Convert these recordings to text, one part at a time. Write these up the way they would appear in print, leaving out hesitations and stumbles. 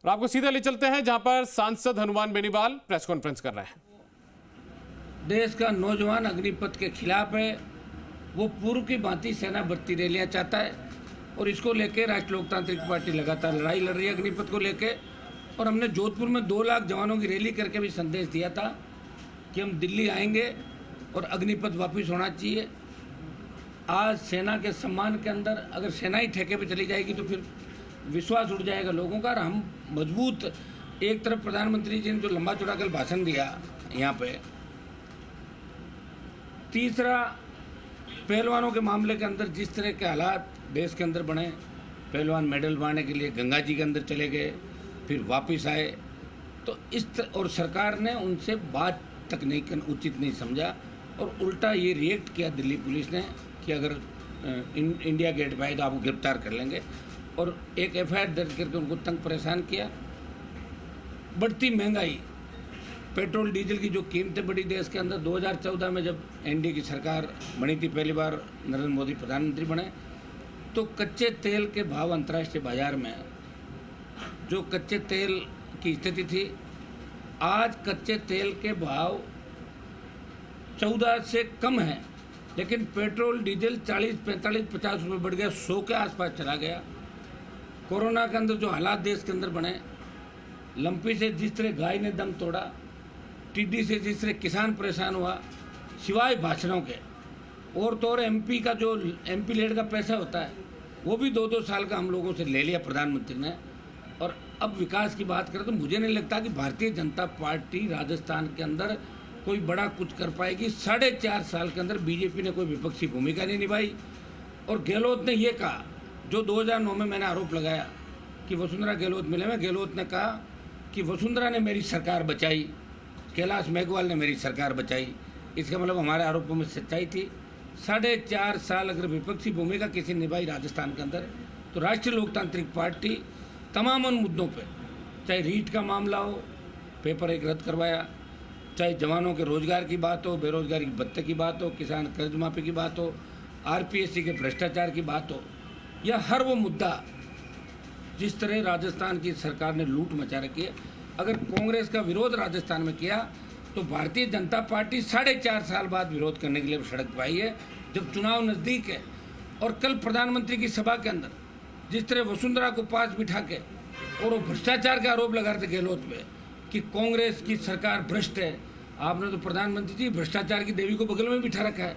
और आपको सीधा ले चलते हैं जहां पर सांसद हनुमान बेनीवाल प्रेस कॉन्फ्रेंस कर रहे हैं। देश का नौजवान अग्निपथ के खिलाफ है, वो पूर्व की भांति सेना भर्ती रैलियां चाहता है और इसको लेके राष्ट्रीय लोकतांत्रिक पार्टी लगातार लड़ाई लड़ रही है अग्निपथ को लेके। और हमने जोधपुर में 2 लाख जवानों की रैली करके भी संदेश दिया था कि हम दिल्ली आएंगे और अग्निपथ वापस होना चाहिए। आज सेना के सम्मान के अंदर अगर सेना ही ठेके पे चली जाएगी तो फिर विश्वास उठ जाएगा लोगों का। और हम मजबूत, एक तरफ प्रधानमंत्री जी ने जो लंबा चौड़ा कल भाषण दिया यहाँ पे, तीसरा पहलवानों के मामले के अंदर जिस तरह के हालात देश के अंदर बने, पहलवान मेडल पाने के लिए गंगा जी के अंदर चले गए, फिर वापस आए, तो और सरकार ने उनसे बात तक नहीं उचित नहीं समझा और उल्टा ये रिएक्ट किया दिल्ली पुलिस ने कि अगर इंडिया गेट पे आए तो आपको गिरफ्तार कर लेंगे और एक एफआईआर दर्ज करके उनको तंग परेशान किया। बढ़ती महंगाई, पेट्रोल डीजल की जो कीमतें बढ़ी देश के अंदर, 2014 में जब एनडीए की सरकार बनी थी, पहली बार नरेंद्र मोदी प्रधानमंत्री बने, तो कच्चे तेल के भाव अंतर्राष्ट्रीय बाजार में जो कच्चे तेल की स्थिति थी, आज कच्चे तेल के भाव 14 से कम है, लेकिन पेट्रोल डीजल 40, 45, 50 रुपये बढ़ गया, 100 के आसपास चला गया। कोरोना के अंदर जो हालात देश के अंदर बने, लंपी से जिस तरह गाय ने दम तोड़ा, टिड्डी से जिस तरह किसान परेशान हुआ, सिवाय भाषणों के, और तो और एमपी का जो एमपी लेड का पैसा होता है वो भी 2-2 साल का हम लोगों से ले लिया प्रधानमंत्री ने। और अब विकास की बात करें तो मुझे नहीं लगता कि भारतीय जनता पार्टी राजस्थान के अंदर कोई बड़ा कुछ कर पाएगी। 4.5 साल के अंदर बीजेपी ने कोई विपक्षी भूमिका नहीं निभाई। और गहलोत ने ये कहा, जो 2009 में मैंने आरोप लगाया कि वसुंधरा गहलोत मिले में, गहलोत ने कहा कि वसुंधरा ने मेरी सरकार बचाई, कैलाश मेघवाल ने मेरी सरकार बचाई। इसका मतलब हमारे आरोपों में सच्चाई थी। 4.5 साल अगर विपक्षी भूमिका किसी निभाई राजस्थान के अंदर, तो राष्ट्रीय लोकतांत्रिक पार्टी तमाम उन मुद्दों पे, चाहे रीट का मामला हो, पेपर एक रद्द करवाया, चाहे जवानों के रोजगार की बात हो, बेरोजगारी की भत्ते की बात हो, किसान कर्ज माफी की बात हो, आरपीएससी के भ्रष्टाचार की बात हो, या हर वो मुद्दा जिस तरह राजस्थान की सरकार ने लूट मचा रखी है, अगर कांग्रेस का विरोध राजस्थान में किया तो भारतीय जनता पार्टी 4.5 साल बाद विरोध करने के लिए सड़क पर आई है, जब चुनाव नज़दीक है। और कल प्रधानमंत्री की सभा के अंदर जिस तरह वसुंधरा को पास बिठा के और वो भ्रष्टाचार का आरोप लगा रहे थे गहलोत पे कि कांग्रेस की सरकार भ्रष्ट है, आपने तो प्रधानमंत्री जी भ्रष्टाचार की देवी को बगल में बिठा रखा है।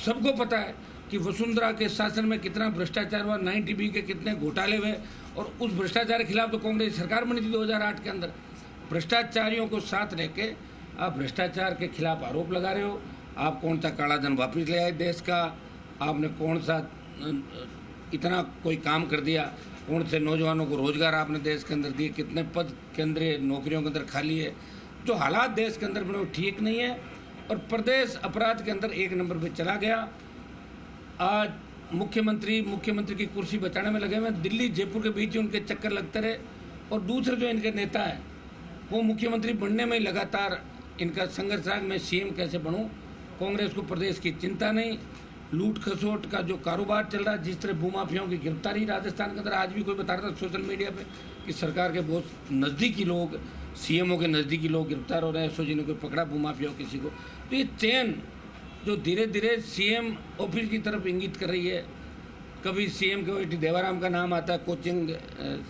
सबको पता है कि वसुंधरा के शासन में कितना भ्रष्टाचार हुआ, 9TB के कितने घोटाले हुए, और उस भ्रष्टाचार के खिलाफ तो कांग्रेस सरकार बनी थी 2008 के अंदर। भ्रष्टाचारियों को साथ रह के आप भ्रष्टाचार के खिलाफ आरोप लगा रहे हो। आप कौन सा काला धन वापस ले आए देश का, आपने कौन सा इतना कोई काम कर दिया, कौन से नौजवानों को रोजगार आपने देश के अंदर दिए, कितने पद केंद्रीय नौकरियों के अंदर खाली है। जो हालात देश के अंदर बने वो ठीक नहीं है और प्रदेश अपराध के अंदर 1 नंबर पे चला गया। आज मुख्यमंत्री की कुर्सी बचाने में लगे हुए, दिल्ली जयपुर के बीच उनके चक्कर लगते रहे। और दूसरे जो इनके नेता है वो मुख्यमंत्री बनने में लगातार इनका संघर्ष रहा, मैं सीएम कैसे बनूं। कांग्रेस को प्रदेश की चिंता नहीं, लूट खसोट का जो कारोबार चल रहा है, जिस तरह भूमाफियाओं की गिरफ्तारी राजस्थान के अंदर, आज भी कोई बता रहा था सोशल मीडिया पे कि सरकार के बहुत नज़दीकी लोग, सीएमओ के नज़दीकी लोग गिरफ्तार हो रहे हैं, एसओजी ने कोई पकड़ा भूमाफियाओं किसी को। तो ये चेन जो धीरे धीरे सीएम ऑफिस की तरफ इंगित कर रही है, कभी सीएम के बेटी देवाराम का नाम आता है, कोचिंग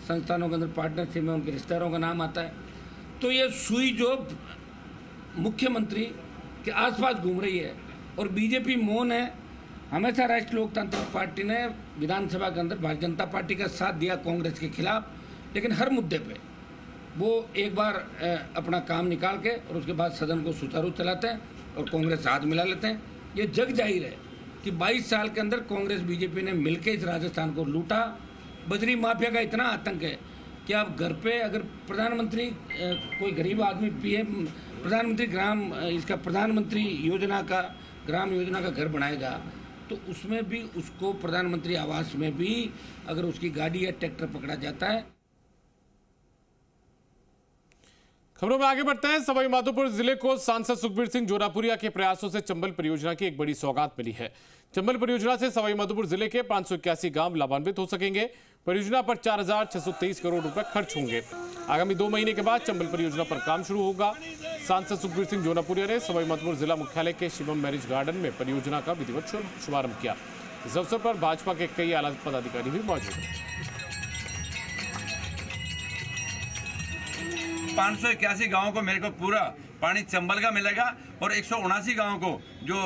संस्थानों के अंदर पार्टनरशिप में उनके रिश्तेदारों का नाम आता है, तो ये सुई जो मुख्यमंत्री के आसपास घूम रही है और बीजेपी मौन है। हमेशा राष्ट्रीय लोकतांत्रिक पार्टी ने विधानसभा के अंदर भारतीय जनता पार्टी का साथ दिया कांग्रेस के खिलाफ, लेकिन हर मुद्दे पे वो एक बार अपना काम निकाल के और उसके बाद सदन को सुचारू चलाते हैं और कांग्रेस हाथ मिला लेते हैं। ये जग जाहिर है कि 22 साल के अंदर कांग्रेस बीजेपी ने मिलकर इस राजस्थान को लूटा। बजरी माफिया का इतना आतंक है कि आप घर पे अगर प्रधानमंत्री कोई गरीब आदमी पीएम प्रधानमंत्री योजना का ग्राम योजना का घर बनाएगा तो उसमें भी उसको प्रधानमंत्री आवास में भी अगर उसकी गाड़ी या ट्रैक्टर पकड़ा जाता है। खबरों में आगे बढ़ते हैं। सवाई माधोपुर जिले को सांसद सुखबीर सिंह जोरापुरिया के प्रयासों से चंबल परियोजना की एक बड़ी सौगात मिली है। चंबल परियोजना से सवाई माधोपुर जिले के 581 गांव लाभान्वित हो सकेंगे। परियोजना पर 4,623 करोड़ रुपए खर्च होंगे। आगामी 2 महीने के बाद चंबल परियोजना पर काम शुरू होगा। सांसद सुखबीर सिंह जोरापुरिया ने सवाई माधोपुर जिला मुख्यालय के शिवम मैरिज गार्डन में परियोजना का विधिवत शुभारंभ किया। इस अवसर पर भाजपा के कई आला पदाधिकारी भी मौजूद हैं। 581 गांवों को मेरे को पूरा पानी चंबल का मिलेगा और 179 गांवों को जो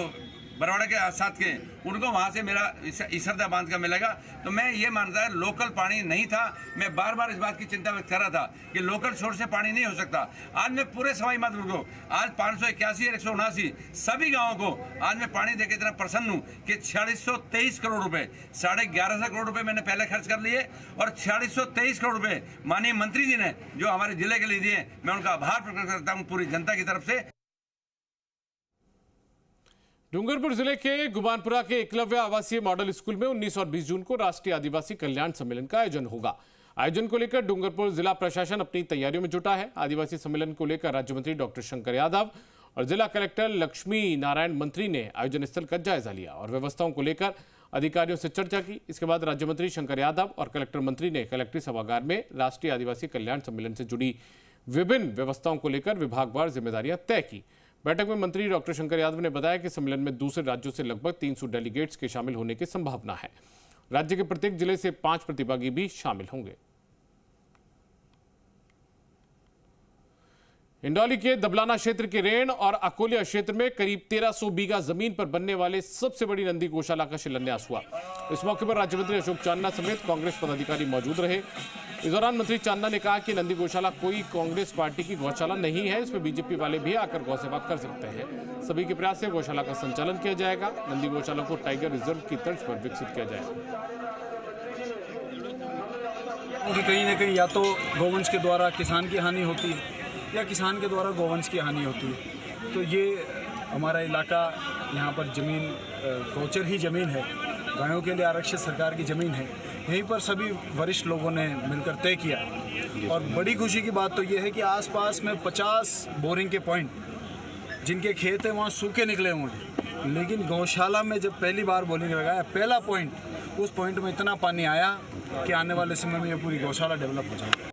बरवाड़ा के साथ के उनको वहां से मेरा इसरदा बांध का मिलेगा। तो मैं ये मानता है लोकल पानी नहीं था। मैं बार बार इस बात की चिंता व्यक्त कर रहा था कि लोकल सोर्स से पानी नहीं हो सकता। आज मैं पूरे सवाई माधोपुर को आज 581 और 179 सभी गांवों को आज मैं पानी देकर इतना प्रसन्न हूँ कि 4623 करोड़ रुपए 1150 करोड़ रुपए मैंने पहले खर्च कर लिए और 4623 करोड़ रुपए माननीय मंत्री जी ने जो हमारे जिले के लिए दिए, मैं उनका आभार प्रकट करता हूँ पूरी जनता की तरफ से। डूंगरपुर जिले के गुमानपुरा के एकलव्य आवासीय मॉडल स्कूल में 19 और 20 जून को राष्ट्रीय आदिवासी कल्याण सम्मेलन का आयोजन होगा। आयोजन को लेकर डूंगरपुर जिला प्रशासन अपनी तैयारियों में जुटा है। आदिवासी सम्मेलन को लेकर राज्य मंत्री डॉक्टर शंकर यादव और जिला कलेक्टर लक्ष्मी नारायण मंत्री ने आयोजन स्थल का जायजा लिया और व्यवस्थाओं को लेकर अधिकारियों से चर्चा की। इसके बाद राज्य मंत्री शंकर यादव और कलेक्टर मंत्री ने कलेक्ट्री सभागार में राष्ट्रीय आदिवासी कल्याण सम्मेलन से जुड़ी विभिन्न व्यवस्थाओं को लेकर विभागवार जिम्मेदारियां तय की। बैठक में मंत्री डॉक्टर शंकर यादव ने बताया कि सम्मेलन में दूसरे राज्यों से लगभग 300 डेलीगेट्स के शामिल होने की संभावना है। राज्य के प्रत्येक जिले से 5 प्रतिभागी भी शामिल होंगे। इंदौली के दबलाना क्षेत्र के रेण और अकोलिया क्षेत्र में करीब 1300 बीघा जमीन पर बनने वाले सबसे बड़ी नंदी गौशाला का शिलान्यास हुआ। इस मौके पर राज्य मंत्री अशोक चांदना समेत कांग्रेस पदाधिकारी मौजूद रहे। इस दौरान मंत्री चांदना ने कहा कि नंदी गौशाला कोई कांग्रेस पार्टी की गौशाला नहीं है, इसमें बीजेपी वाले भी आकर गौ सेवा कर सकते हैं। सभी के प्रयास से गौशाला का संचालन किया जाएगा। नंदी गौशाला को टाइगर रिजर्व की तर्ज पर विकसित किया जाएगा। कहीं न कहीं या तो गौवंश के द्वारा किसान की हानि होती है या किसान के द्वारा गौवंश की हानि होती है। तो ये हमारा इलाका, यहाँ पर ज़मीन गौचर ही ज़मीन है, गायों के लिए आरक्षित सरकार की ज़मीन है। यहीं पर सभी वरिष्ठ लोगों ने मिलकर तय किया और बड़ी खुशी की बात तो ये है कि आसपास में 50 बोरिंग के पॉइंट जिनके खेत हैं वहाँ सूखे निकले हुए हैं, लेकिन गौशाला में जब पहली बार बोरिंग लगाया पहला पॉइंट, उस पॉइंट में इतना पानी आया कि आने वाले समय में ये पूरी गौशाला डेवलप हो जाएगी।